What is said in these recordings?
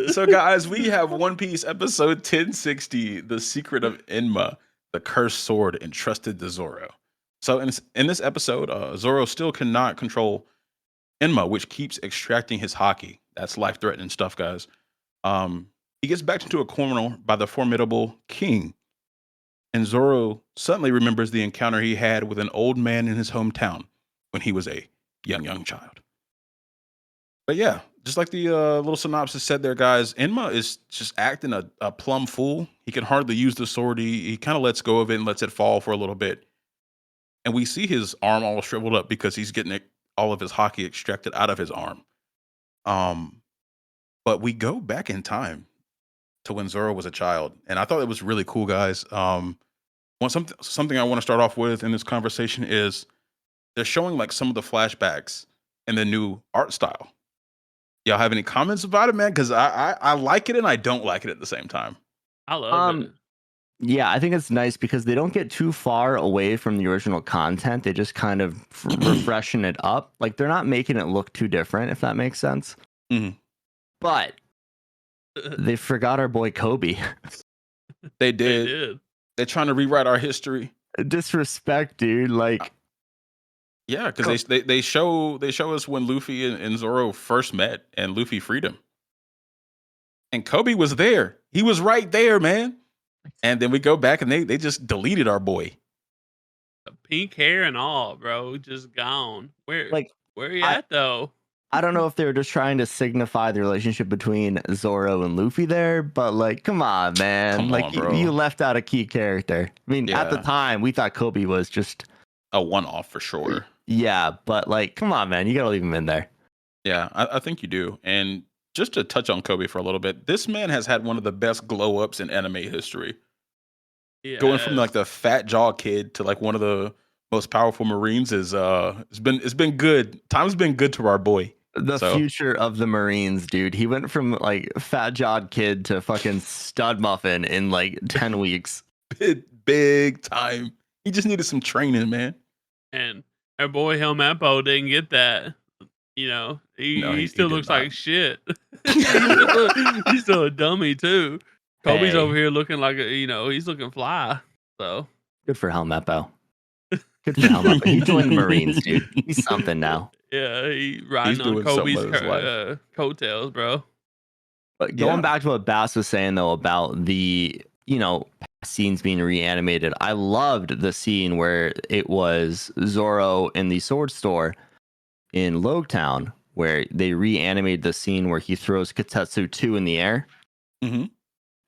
So, guys, we have One Piece episode 1060, The Secret of Enma, the cursed sword entrusted to Zoro. So, in this episode, Zoro still cannot control Enma, which keeps extracting his haki. That's life threatening stuff, guys. He gets backed into a corner by the formidable King, and Zoro suddenly remembers the encounter he had with an old man in his hometown when he was a young child. But yeah, just like the little synopsis said there, guys, Enma is just acting a plumb fool. He can hardly use the sword. He kind of lets go of it and lets it fall for a little bit. And we see his arm all shriveled up because he's getting all of his haki extracted out of his arm. Um, but we go back in time to when Zoro was a child, and I thought it was really cool, guys. Something I want to start off with in this conversation is they're showing like some of the flashbacks and the new art style. Y'all have any comments about it, man? Because I like it and I don't like it at the same time. I love it. Yeah, I think it's nice because they don't get too far away from the original content. They just kind of refreshen it up. Like they're not making it look too different, if that makes sense. Mhm. But they forgot our boy Kobe. They did. They're trying to rewrite our history. Disrespect, dude. Like, yeah, because they show us when Luffy and Zoro first met, and Luffy freed him, and Kobe was there. He was right there, man. And then we go back and they just deleted our boy. Pink hair and all, bro, just gone. Where you at though? I don't know if they were just trying to signify the relationship between Zoro and Luffy there, but like, come on, man. You left out a key character. I mean, at the time, we thought Kobe was just a one-off for sure. Yeah, but like, come on, man. You got to leave him in there. Yeah, I think you do. And just to touch on Kobe for a little bit, this man has had one of the best glow-ups in anime history. Yes. Going from like the fat jaw kid to like one of the most powerful Marines is it's been good. Time's been good to our boy. The future of the Marines, dude. He went from like fat jawed kid to fucking stud muffin in like 10 weeks. Big time. He just needed some training, man. And our boy Helmeppo didn't get that. You know, he still looks like shit. He's still a dummy too. Kobe's over here looking like he's looking fly. So good for Helmeppo. Good for Helmeppo. He joined the Marines, dude. He's something now. Yeah, he's riding on Kobe's coattails, bro. But going back to what Bass was saying though about the scenes being reanimated, I loved the scene where it was Zoro in the sword store in Logtown, where they reanimated the scene where he throws Katetsu 2 in the air. Mm-hmm.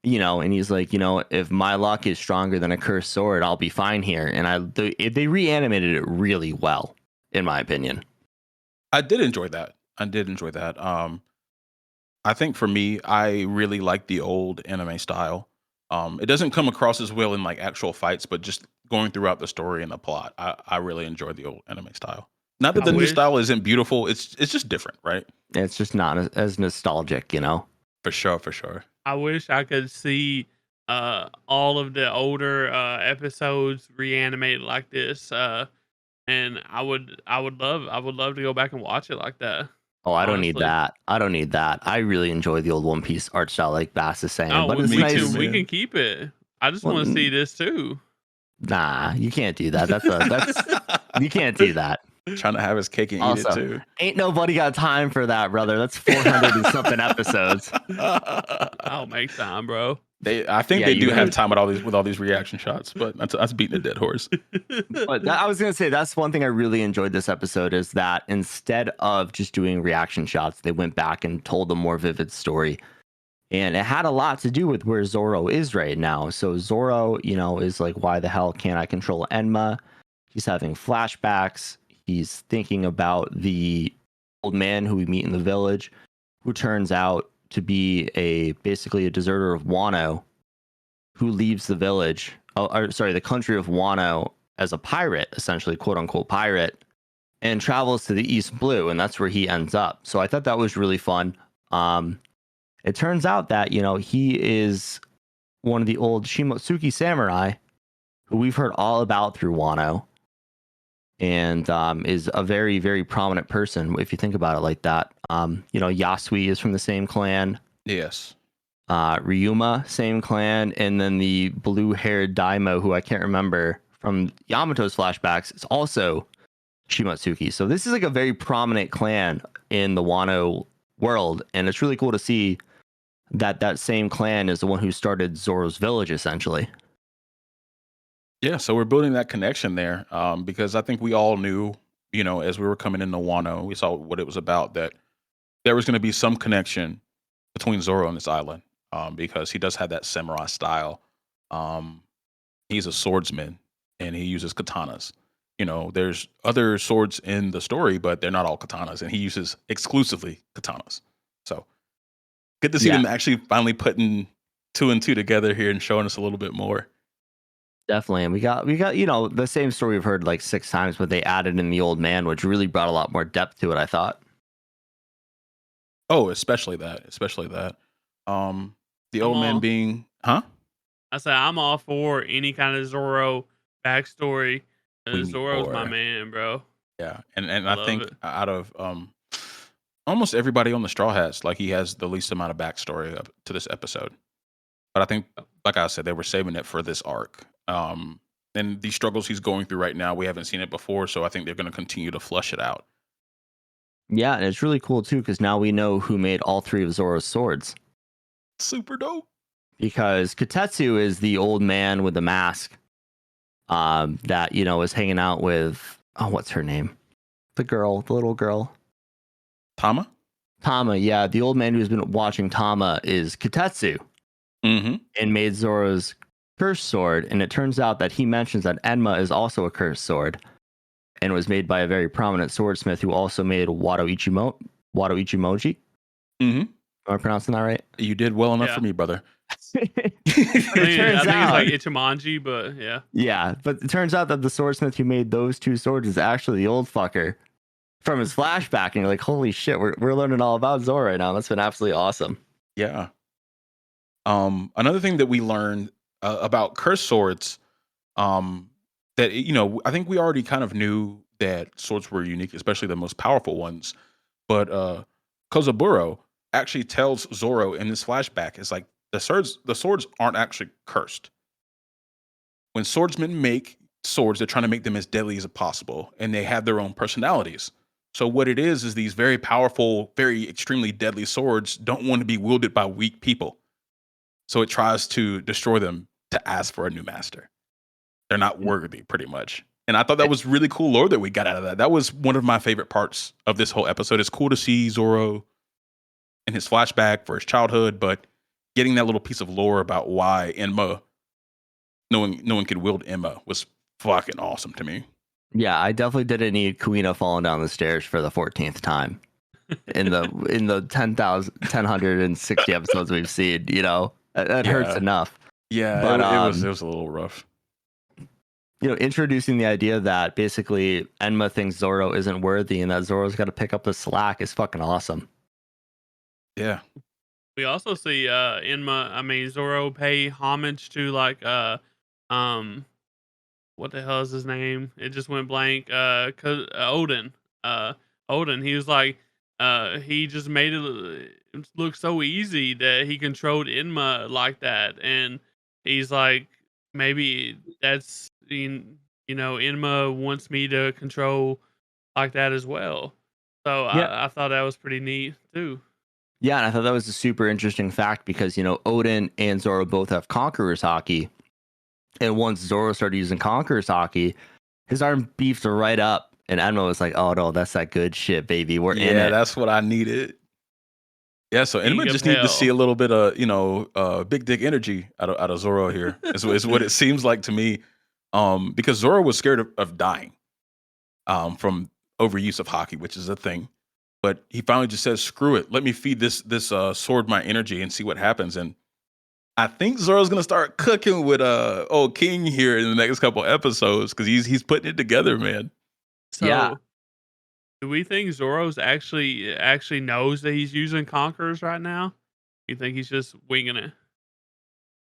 And he's like, if my luck is stronger than a cursed sword, I'll be fine here. And they reanimated it really well, in my opinion. I did enjoy that. I think for me, I really like the old anime style. It doesn't come across as well in like actual fights, but just going throughout the story and the plot, I really enjoy the old anime style. Not that the new style isn't beautiful. It's just different, right? It's just not as nostalgic, For sure. I wish I could see all of the older episodes reanimated like this, and I would love to go back and watch it like that. Oh, I don't need that. I really enjoy the old One Piece art style, like Bass is saying. Oh, but it's nice. Too. We can keep it. I just want to see this too. Nah, you can't do that. That's you can't do that. Trying to have his cake and eat it too. Ain't nobody got time for that, brother. That's 400 and something episodes. I'll make time, bro. I think they do have time with all these reaction shots, but that's beating a dead horse. But I was gonna say that's one thing I really enjoyed this episode is that instead of just doing reaction shots, they went back and told a more vivid story. And it had a lot to do with where Zoro is right now. So Zoro, is like, why the hell can't I control Enma? He's having flashbacks. He's thinking about the old man who we meet in the village, who turns out to be basically a deserter of Wano, who leaves the village, the country of Wano as a pirate, essentially, quote unquote pirate, and travels to the East Blue, and that's where he ends up. So I thought that was really fun. It turns out that, he is one of the old Shimotsuki samurai who we've heard all about through Wano. And is a very, very prominent person if you think about it like that. Yasui is from the same clan. Yes. Ryuma, same clan, and then the blue-haired Daimo, who I can't remember from Yamato's flashbacks, is also Shimotsuki. So this is like a very prominent clan in the Wano world, and it's really cool to see that same clan is the one who started Zoro's village, essentially. Yeah, so we're building that connection there, because I think we all knew, as we were coming into Wano, we saw what it was about, that there was going to be some connection between Zoro and this island, because he does have that samurai style. Um, he's a swordsman, and he uses katanas. There's other swords in the story, but they're not all katanas, and he uses exclusively katanas. So good to see them actually finally putting two and two together here and showing us a little bit more. Definitely. And we got the same story we've heard like 6 times, but they added in the old man, which really brought a lot more depth to it, I thought. Oh, especially that. The old man being, huh? I say I'm all for any kind of Zoro backstory. Zoro's my man, bro. Yeah, and I think out of almost everybody on the Straw Hats, like, he has the least amount of backstory up to this episode. But I think, like I said, they were saving it for this arc. And the struggles he's going through right now, we haven't seen it before, so I think they're going to continue to flush it out. Yeah, and it's really cool too, because now we know who made all 3 of Zoro's swords. Super dope. Because Kotetsu is the old man with the mask, that is hanging out with, what's her name? The little girl. Tama, yeah. The old man who's been watching Tama is Kotetsu. Mm-hmm. And made Zoro's cursed sword. And it turns out that he mentions that Enma is also a cursed sword and was made by a very prominent swordsmith who also made Wado Ichimoji. Mm-hmm. Am I pronouncing that right? You did well enough for me, brother. I think it's like Ichimonji, but yeah. Yeah, but it turns out that the swordsmith who made those 2 swords is actually the old fucker from his flashback. And you're like, holy shit, we're learning all about Zoro right now. That's been absolutely awesome. Yeah. Another thing that we learned about cursed swords, that I think we already kind of knew that swords were unique, especially the most powerful ones. But Kozaburo actually tells Zoro in this flashback, it's like the swords aren't actually cursed. When swordsmen make swords, they're trying to make them as deadly as possible, and they have their own personalities. So what it is these very powerful, very extremely deadly swords don't want to be wielded by weak people. So it tries to destroy them to ask for a new master. They're not worthy, pretty much. And I thought that was really cool lore that we got out of that. That was one of my favorite parts of this whole episode. It's cool to see Zoro in his flashback for his childhood, but getting that little piece of lore about why Enma, no one could wield Enma, was fucking awesome to me. Yeah, I definitely didn't need Kuina falling down the stairs for the 14th time in the 10,160 episodes we've seen. That hurts enough. Yeah, but it was a little rough. Introducing the idea that basically Enma thinks Zoro isn't worthy and that Zoro's got to pick up the slack is fucking awesome. Yeah. We also see Zoro pay homage to what the hell is his name? It just went blank. Odin. Odin. He was like, he just made it look so easy that he controlled Enma like that, and he's like, maybe that's Enma wants me to control like that as well. So I thought that was pretty neat too. Yeah, and I thought that was a super interesting fact because Odin and Zoro both have Conqueror's Haki. And once Zoro started using Conqueror's Haki, his arm beefed right up. And Enma was like, oh, no, that's that good shit, baby. We're in it. Yeah, that's what I needed. Yeah, so Enma just needed to see a little bit of, big dick energy out of Zoro here. is what it seems like to me. Because Zoro was scared of dying from overuse of Haki, which is a thing. But he finally just says, screw it. Let me feed this sword my energy and see what happens. And I think Zoro's gonna start cooking with old King here in the next couple episodes because he's putting it together, man. So, yeah. Do we think Zoro's actually knows that he's using Conquerors right now? You think he's just winging it?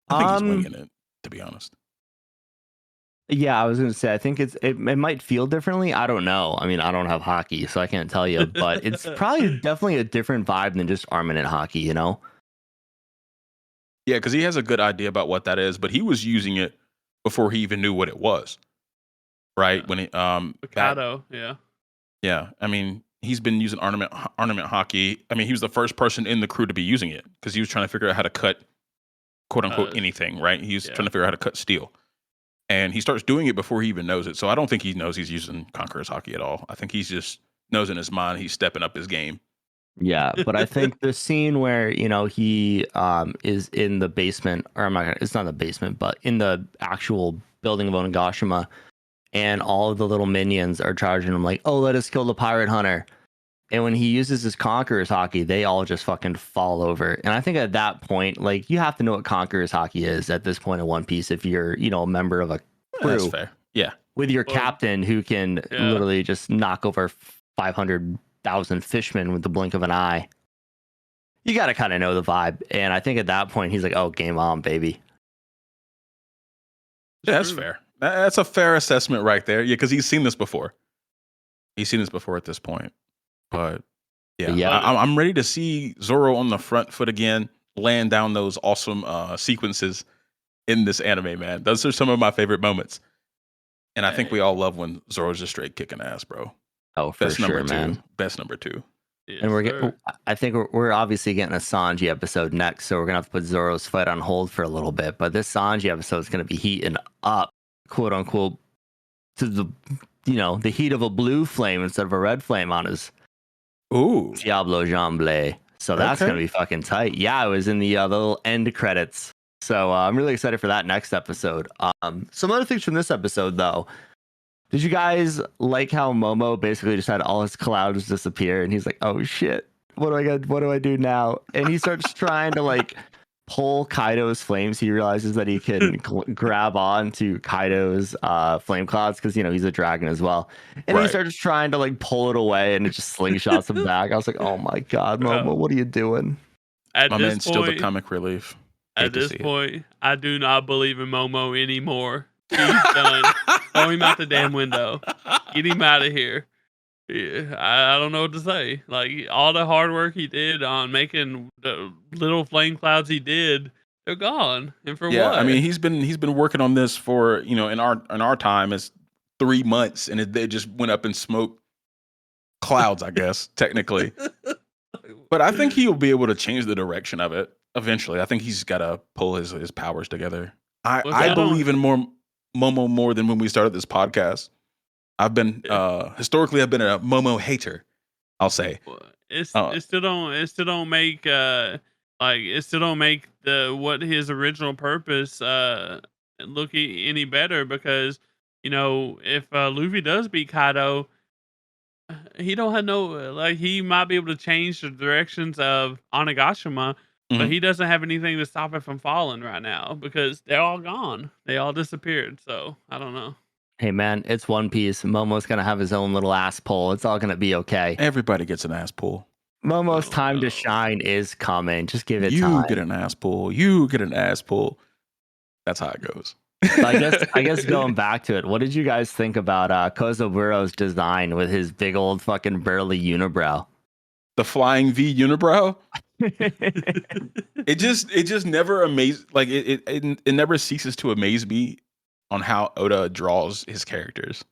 I think he's winging it, to be honest. Yeah, I was gonna say I think it might feel differently. I don't know. I mean, I don't have Haki, so I can't tell you. But it's probably definitely a different vibe than just armament Haki. Yeah, because he has a good idea about what that is, but he was using it before he even knew what it was. Right? When he Mikado, yeah. Yeah, I mean, he's been using ornament hockey. I mean, he was the first person in the crew to be using it because he was trying to figure out how to cut quote unquote anything, right? He's trying to figure out how to cut steel. And he starts doing it before he even knows it. So I don't think he knows he's using Conqueror's hockey at all. I think he's just knows in his mind he's stepping up his game. Yeah, but I think the scene where, you know, he is in the basement, or it's not the basement, but in the actual building of Onigashima, and all of the little minions are charging him like, oh, let us kill the pirate hunter. And when he uses his Conqueror's hockey, they all just fucking fall over. And I think at that point, like, you have to know what Conqueror's hockey is at this point in One Piece if you're, you know, a member of a crew. That's fair. Yeah. With your captain who can literally just knock over 500,000 fishmen with the blink of an eye. You got to kind of know the vibe. And I think at that point, he's like, oh, game on, baby. Yeah, that's fair. That's a fair assessment right there. Yeah, because he's seen this before. He's seen this before at this point. But yeah. I'm ready to see Zoro on the front foot again, laying down those awesome sequences in this anime, man. Those are some of my favorite moments. And I think we all love when Zoro's just straight kicking ass, bro. Oh, for sure, man. Best number 2. Yes, and I think we're obviously getting a Sanji episode next, so we're gonna have to put Zoro's fight on hold for a little bit. But this Sanji episode is gonna be heating up, quote unquote, to the, you know, the heat of a blue flame instead of a red flame on his Diablo Jamblé. So that's gonna be fucking tight. Yeah, it was in the little end credits. So I'm really excited for that next episode. Some other things from this episode, though. Did you guys like how Momo basically just had all his clouds disappear, and he's like, "Oh shit, what do I do now?" And he starts trying to like pull Kaido's flames. He realizes that he can grab on to Kaido's flame clouds because, you know, he's a dragon as well. And he starts trying to like pull it away, and it just slingshots him back. I was like, "Oh my god, Momo, what are you doing?" My man's still the comic relief. At this point, I do not believe in Momo anymore. He's done. Throw him out the damn window. Get him out of here. Yeah, I don't know what to say. Like, all the hard work he did on making the little flame clouds he did, they're gone. And for what? Yeah, I mean, he's been working on this for, you know, in our time, it's 3 months, and it just went up in smoke clouds, I guess, technically. But I think he'll be able to change the direction of it eventually. I think he's got to pull his powers together. I believe in Momo more than when we started this podcast. I've been historically I've been a Momo hater, I'll say. It still don't make what his original purpose look any better, because, you know, if Luffy does beat Kaido, he don't have no, like, he might be able to change the directions of Onigashima, but he doesn't have anything to stop it from falling right now because they're all gone. They all disappeared. So I don't know. Hey man, it's One Piece. Momo's gonna have his own little ass pull. It's all gonna be okay. Everybody gets an ass pull. Momo's time to shine is coming. Just give it time. You get an ass pull. You get an ass pull. That's how it goes. So I guess going back to it, what did you guys think about Kozoburo's design with his big old fucking burly unibrow? The flying V unibrow. It just never amazes, like it never ceases to amaze me on how Oda draws his characters.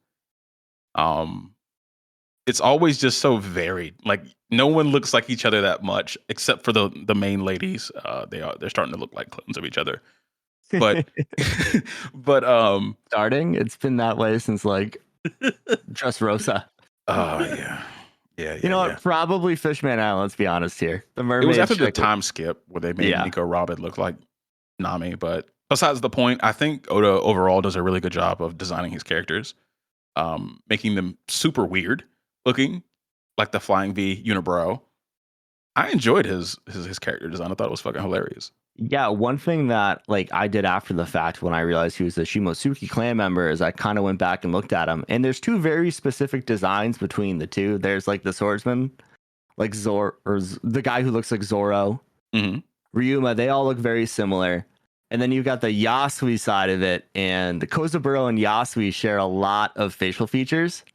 It's always just so varied. Like, no one looks like each other that much except for the main ladies. They're starting to look like clones of each other. But starting, it's been that way since like Dressrosa. Oh yeah. Yeah, you know what? Probably Fishman Island. Let's be honest here. The mermaid. It was after the time skip where they made Nico Robin look like Nami. But besides the point, I think Oda overall does a really good job of designing his characters, making them super weird looking, like the flying V unibrow. I enjoyed his character design. I thought it was fucking hilarious. Yeah, one thing that like I did after the fact when I realized he was a Shimosuke clan member is I kind of went back and looked at him, and there's 2 very specific designs between the 2. There's like the swordsman, like Zoro, or the guy who looks like Zoro, Ryuma. They all look very similar. And then you've got the Yasui side of it, and the Kozaburo and Yasui share a lot of facial features.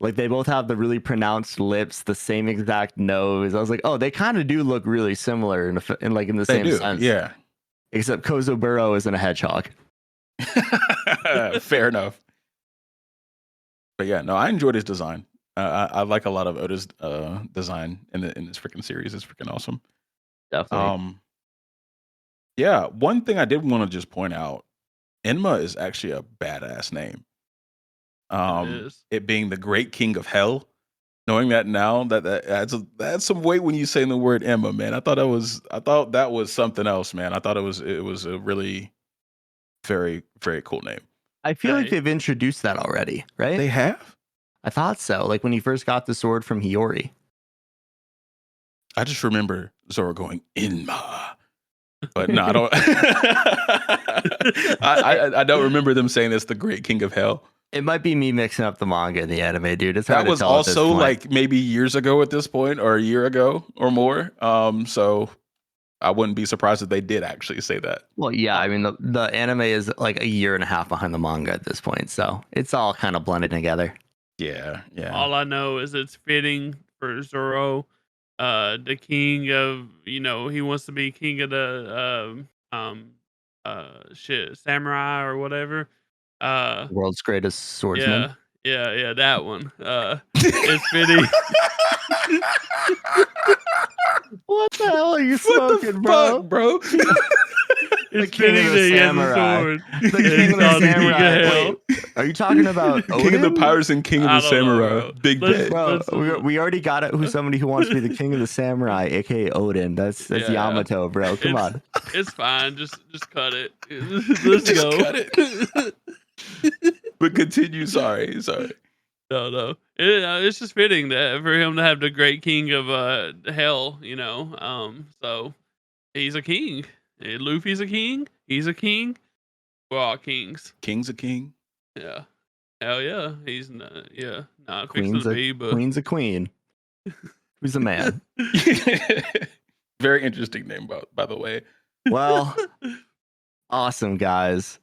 Like, they both have the really pronounced lips, the same exact nose. I was like, oh, they kind of do look really similar in the same sense. Yeah. Except Kozoburo isn't a hedgehog. Fair enough. But yeah, no, I enjoyed his design. I like a lot of Oda's design in this freaking series. It's freaking awesome. Definitely. Yeah, one thing I did want to just point out, Enma is actually a badass name. It is. It being the Great King of Hell. Knowing that now, that adds some weight when you say the word Emma, man. I thought that was something else, man. I thought it was a really very, very cool name. I feel like they've introduced that already, right? They have? I thought so. Like when he first got the sword from Hiyori. I just remember Zoro going, Enma. But no, I don't. I don't remember them saying that's the Great King of Hell. It might be me mixing up the manga and the anime, dude. It's that was also like maybe years ago at this point, or a year ago or more. So I wouldn't be surprised if they did actually say that. Well, yeah, I mean the anime is like a year and a half behind the manga at this point, so it's all kind of blended together. Yeah. All I know is it's fitting for Zoro, the king of, he wants to be king of the samurai or whatever. World's greatest swordsman. Yeah, that one. It's fitting. What the hell are you smoking, bro? It's fitting that he has a sword. The king of the samurai. Wait, are you talking about Odin? King of the pirates and king of the samurai? Know, Big bet. Bro, we already got it. Who's somebody who wants to be the king of the samurai, aka Odin? That's Yamato, bro. Come on. It's fine. Just cut it. Let's go. Cut it. But continue. Sorry. No. It's just fitting that for him to have the great king of hell. So he's a king. Luffy's a king. He's a king. We're all kings. King's a king. Yeah. Hell yeah. He's not. Yeah. Not Queen's fixing to be, but Queen's a queen. Who's a man? Very interesting name, by the way. Well, awesome, guys.